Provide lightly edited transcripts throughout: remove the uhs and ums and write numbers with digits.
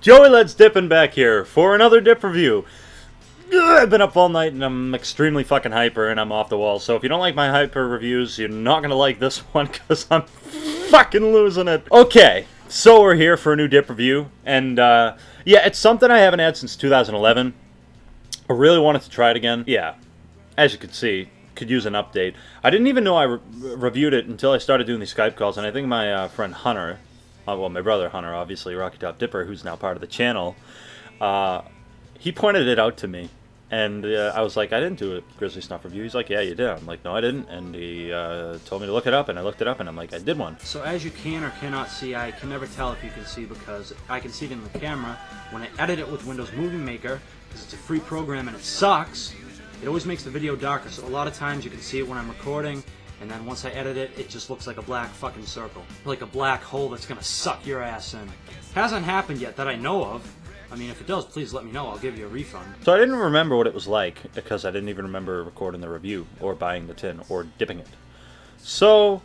Joey Let's Dippin' back here for another dip review. I've been up all night and I'm extremely fucking hyper and I'm off the wall. So if you don't like my hyper reviews, you're not gonna like this one because I'm fucking losing it. Okay, so we're here for a new dip review. And yeah, it's something I haven't had since 2011. I really wanted to try it again. Yeah, as you can see, could use an update. I didn't even know I reviewed it until I started doing these Skype calls. And I think my friend Hunter, well, my brother Hunter, obviously, Rocky Top Dipper, who's now part of the channel, he pointed it out to me. And I was like, I didn't do a Grizzly Snuff review. He's like, yeah, you did. I'm like, no, I didn't. And he told me to look it up, and I looked it up, and I'm like, I did one. So as you can or cannot see, I can never tell if you can see because I can see it in the camera. When I edit it with Windows Movie Maker, because it's a free program and it sucks, it always makes the video darker. So a lot of times you can see it when I'm recording, and then once I edit it, it just looks like a black fucking circle. Like a black hole that's gonna suck your ass in. Hasn't happened yet that I know of. I mean, if it does, please let me know. I'll give you a refund. So I didn't remember what it was like because I didn't even remember recording the review or buying the tin or dipping it. So,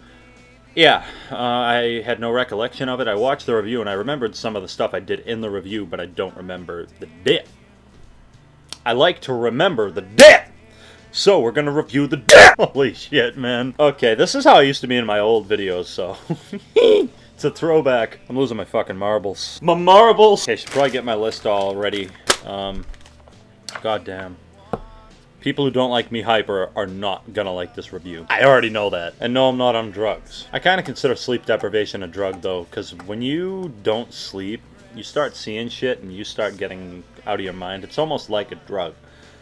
yeah, I had no recollection of it. I watched the review and I remembered some of the stuff I did in the review, but I don't remember the dip. I like to remember the dip! So we're gonna review the dip! Holy shit, man. Okay, this is how I used to be in my old videos, so... It's a throwback. I'm losing my fucking marbles. My marbles! Okay, I should probably get my list all ready. Goddamn. People who don't like me hyper are not gonna like this review. I already know that. And no, I'm not on drugs. I kind of consider sleep deprivation a drug, though, because when you don't sleep, you start seeing shit and you start getting out of your mind. It's almost like a drug.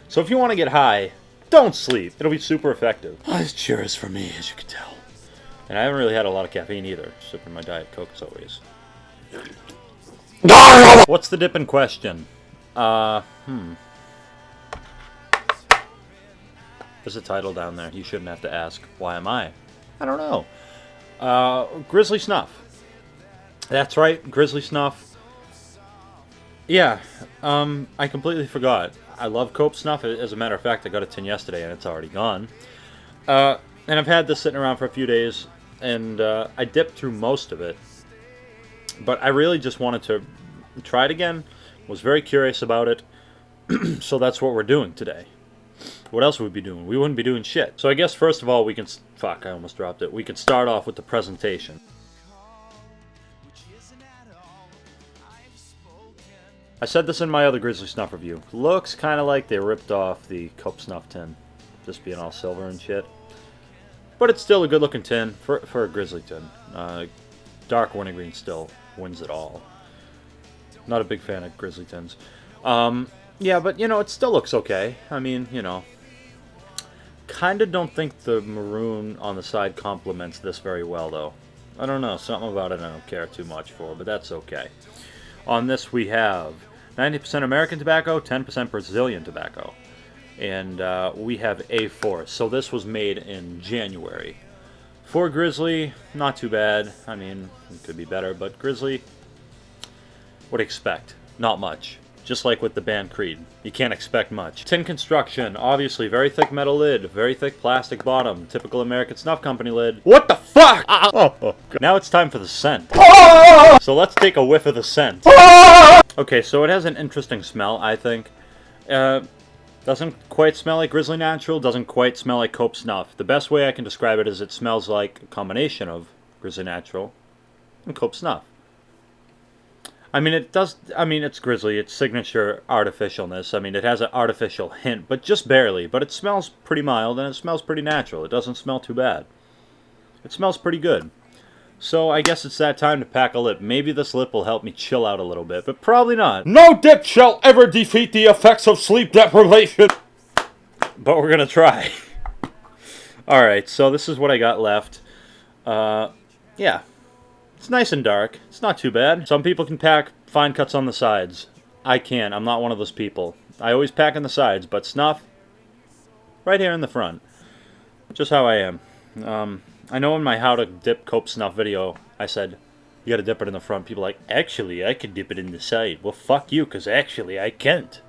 So if you want to get high, don't sleep. It'll be super effective. Oh, this sure is for me, as you can tell. And I haven't really had a lot of caffeine either, sipping my Diet Coke as always. What's the dip in question? There's a title down there. You shouldn't have to ask, why am I? I don't know. Grizzly Snuff. That's right, Grizzly Snuff. Yeah, I completely forgot. I love Cope Snuff. As a matter of fact, I got a tin yesterday and it's already gone. And I've had this sitting around for a few days. And I dipped through most of it, but I really just wanted to try it again, was very curious about it, so that's what we're doing today. What else would we be doing? We wouldn't be doing shit. So I guess first of all we can, fuck, I almost dropped it. We could start off with the presentation. I said this in my other Grizzly Snuff review. Looks kind of like they ripped off the Cope Snuff tin, just being all silver and shit. But it's still a good-looking tin for a Grizzly tin. Dark wintergreen still wins it all. Not a big fan of Grizzly tins. Yeah, but, you know, it still looks okay. I mean, you know. Kind of don't think the maroon on the side complements this very well, though. I don't know. Something about it I don't care too much for, but that's okay. On this we have 90% American tobacco, 10% Brazilian tobacco. And we have A4. So this was made in January. For Grizzly, not too bad. I mean, it could be better, but Grizzly, what do you expect? Not much. Just like with the band Creed. You can't expect much. Tin construction, obviously very thick metal lid, very thick plastic bottom, typical American Snuff Company lid. What the fuck? Oh. Now it's time for the scent. So let's take a whiff of the scent. Okay, so it has an interesting smell, I think. Doesn't quite smell like Grizzly Natural, doesn't quite smell like Cope Snuff. The best way I can describe it is it smells like a combination of Grizzly Natural and Cope Snuff. I mean, it's Grizzly, it's signature artificialness. I mean, it has an artificial hint, but just barely. But it smells pretty mild and it smells pretty natural. It doesn't smell too bad. It smells pretty good. So I guess it's that time to pack a lip. Maybe this lip will help me chill out a little bit, but probably not. No dip shall ever defeat the effects of sleep deprivation. But we're gonna try. Alright, so this is what I got left. Yeah. It's nice and dark. It's not too bad. Some people can pack fine cuts on the sides. I can't. I'm not one of those people. I always pack on the sides, but Snuff, right here in the front. Just how I am. I know in my how to dip Cope Snuff video, I said, you gotta dip it in the front. People are like, actually, I can dip it in the side. Well, fuck you, because actually, I can't.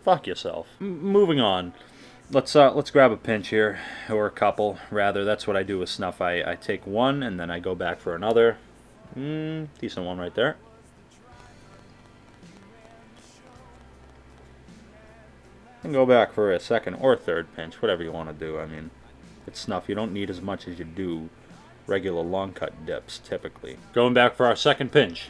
Fuck yourself. Moving on. Let's grab a pinch here, or a couple, rather. That's what I do with Snuff. I take one, and then I go back for another. Decent one right there. And go back for a second or third pinch, whatever you want to do. I mean, it's snuff. You don't need as much as you do regular long cut dips, typically. Going back for our second pinch.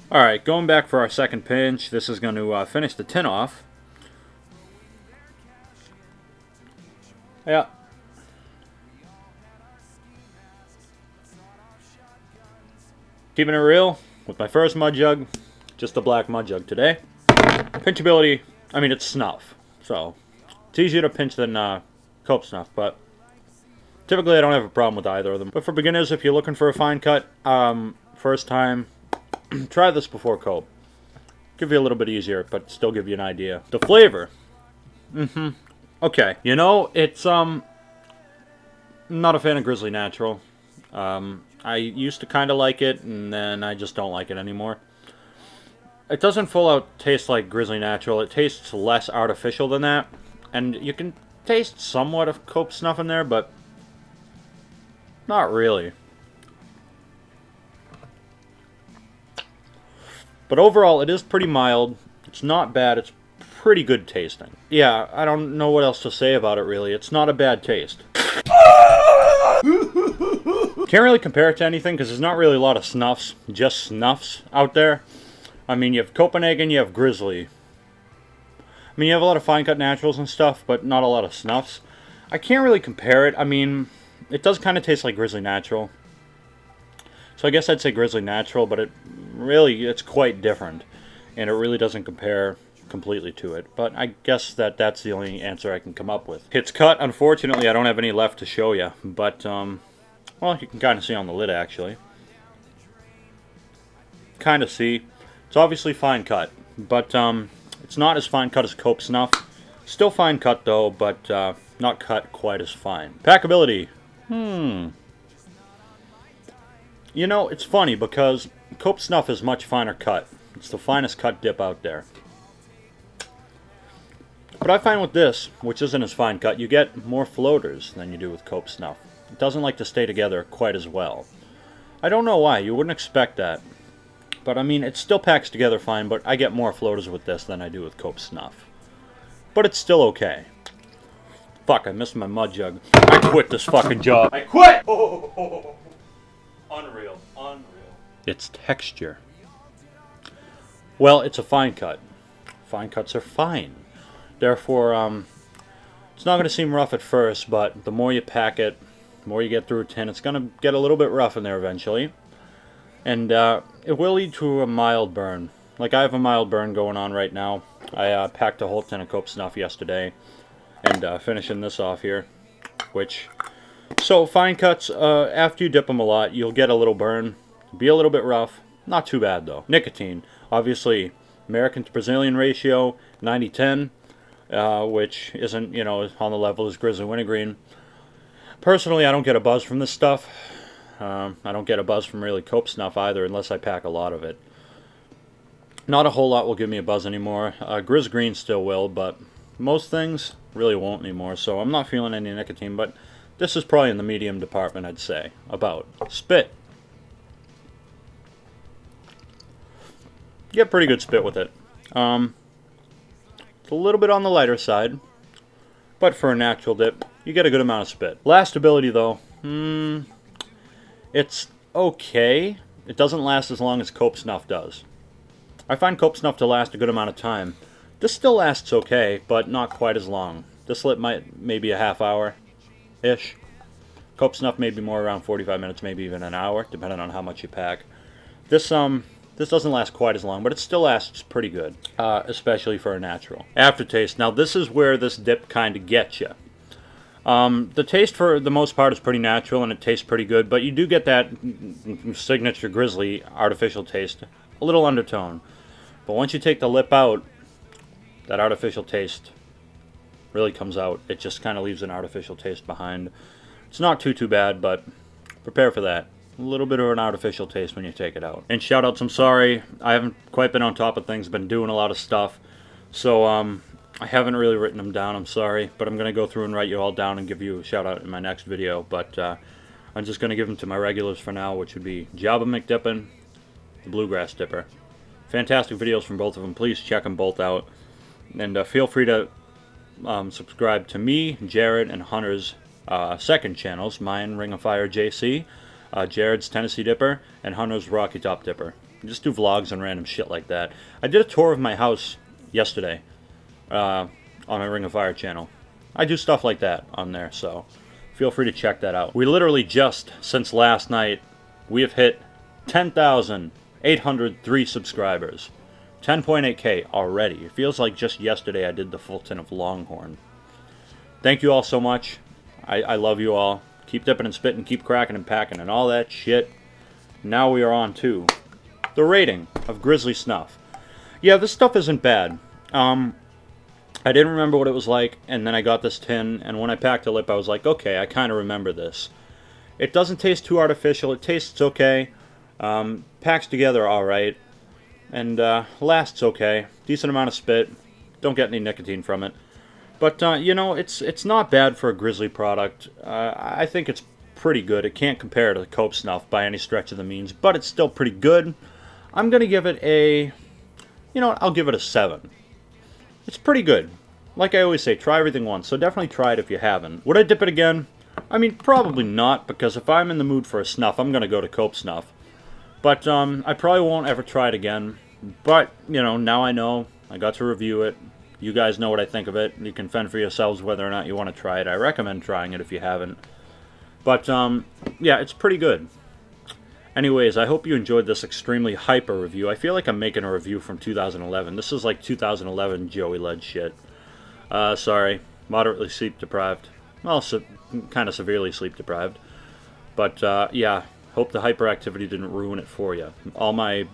Alright, going back for our second pinch. This is going to finish the tin off. Yeah. Keeping it real with my first mud jug. Just a black mud jug today. Pinchability, I mean, it's snuff. So, it's easier to pinch than Cope Snuff, but typically I don't have a problem with either of them. But for beginners, if you're looking for a fine cut, first time, try this before Cope. Give you a little bit easier, but still give you an idea. The flavor. Okay. You know, it's, not a fan of Grizzly Natural. I used to kind of like it, and then I just don't like it anymore. It doesn't full out taste like Grizzly Natural. It tastes less artificial than that. And you can taste somewhat of Cope Snuff in there, but not really. But overall, it is pretty mild. It's not bad. It's pretty good tasting. Yeah, I don't know what else to say about it, really. It's not a bad taste. Can't really compare it to anything because there's not really a lot of snuffs, just snuffs out there. I mean, you have Copenhagen, you have Grizzly. I mean, you have a lot of fine cut naturals and stuff, but not a lot of snuffs. I can't really compare it. I mean, it does kind of taste like Grizzly Natural. So I guess I'd say Grizzly Natural, but it's quite different. And it really doesn't compare completely to it. But I guess that's the only answer I can come up with. It's cut. Unfortunately, I don't have any left to show you. But, well, you can kind of see on the lid, actually. Kind of see. It's obviously fine cut, but it's not as fine cut as Cope Snuff. Still fine cut though, but not cut quite as fine. Packability. You know, it's funny because Cope Snuff is much finer cut. It's the finest cut dip out there. But I find with this, which isn't as fine cut, you get more floaters than you do with Cope Snuff. It doesn't like to stay together quite as well. I don't know why. You wouldn't expect that. But, I mean, it still packs together fine, but I get more floaters with this than I do with Cope Snuff. But it's still okay. Fuck, I missed my mud jug. I quit this fucking job. I quit! Unreal. Unreal. It's texture. Well, it's a fine cut. Fine cuts are fine. Therefore, it's not going to seem rough at first, but the more you pack it, the more you get through a tin, it's going to get a little bit rough in there eventually. And it will lead to a mild burn. Like, I have a mild burn going on right now. I packed a whole tin of Cope Snuff yesterday. And finishing this off here. So, fine cuts, after you dip them a lot, you'll get a little burn. Be a little bit rough. Not too bad, though. Nicotine. Obviously, American to Brazilian ratio, 90-10. Which isn't, you know, on the level as Grizzly Wintergreen. Personally, I don't get a buzz from this stuff. I don't get a buzz from really Cope Snuff either, unless I pack a lot of it. Not a whole lot will give me a buzz anymore. Grizz Green still will, but most things really won't anymore, so I'm not feeling any nicotine, but this is probably in the medium department, I'd say. About. Spit. Get pretty good spit with it. It's a little bit on the lighter side, but for a natural dip, you get a good amount of spit. Lastability, though, it's okay. It doesn't last as long as Cope Snuff does. I find Cope Snuff to last a good amount of time. This still lasts okay, but not quite as long. This lit maybe a half hour-ish. Cope Snuff maybe more around 45 minutes, maybe even an hour, depending on how much you pack. This doesn't last quite as long, but it still lasts pretty good, especially for a natural. Aftertaste. Now, this is where this dip kind of gets you. The taste, for the most part, is pretty natural, and it tastes pretty good, but you do get that signature Grizzly artificial taste, a little undertone. But once you take the lip out, that artificial taste really comes out. It just kind of leaves an artificial taste behind. It's not too bad, but prepare for that. A little bit of an artificial taste when you take it out. And shoutouts, I'm sorry, I haven't quite been on top of things, been doing a lot of stuff. So, I haven't really written them down, I'm sorry. But I'm going to go through and write you all down and give you a shout out in my next video. But, I'm just going to give them to my regulars for now, which would be Jabba McDippin, the Bluegrass Dipper. Fantastic videos from both of them. Please check them both out. And feel free to subscribe to me, Jared, and Hunter's second channels. Mine, Ring of Fire JC, Jared's Tennessee Dipper, and Hunter's Rocky Top Dipper. Just do vlogs and random shit like that. I did a tour of my house yesterday on my Ring of Fire channel. I do stuff like that on there, so feel free to check that out. We literally just, since last night, we have hit 10,803 subscribers. 10.8K already. It feels like just yesterday I did the full tin of Longhorn. Thank you all so much. I love you all. Keep dipping and spitting, keep cracking and packing and all that shit. Now we are on to the rating of Grizzly Snuff. Yeah, this stuff isn't bad. I didn't remember what it was like, and then I got this tin, and when I packed a lip, I was like, okay, I kind of remember this. It doesn't taste too artificial. It tastes okay. Packs together alright. And lasts okay. Decent amount of spit. Don't get any nicotine from it. But, you know, it's not bad for a Grizzly product. I think it's pretty good. It can't compare to the Cope Snuff by any stretch of the means, but it's still pretty good. I'm going to give it a... You know what? I'll give it a 7. It's pretty good. Like I always say, try everything once, so definitely try it if you haven't. Would I dip it again? I mean, probably not, because if I'm in the mood for a snuff, I'm going to go to Cope Snuff. But I probably won't ever try it again. But, you know, now I know. I got to review it. You guys know what I think of it. You can fend for yourselves whether or not you want to try it. I recommend trying it if you haven't. But, yeah, it's pretty good. Anyways, I hope you enjoyed this extremely hyper review. I feel like I'm making a review from 2011. This is like 2011 Joey Led shit. Sorry. Moderately sleep deprived. Well, kind of severely sleep deprived. But, yeah, hope the hyperactivity didn't ruin it for you. All my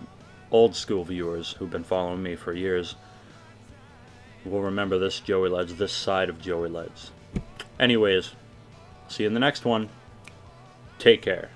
old school viewers who've been following me for years will remember this Joey Leds, this side of Joey Leds. Anyways, see you in the next one. Take care.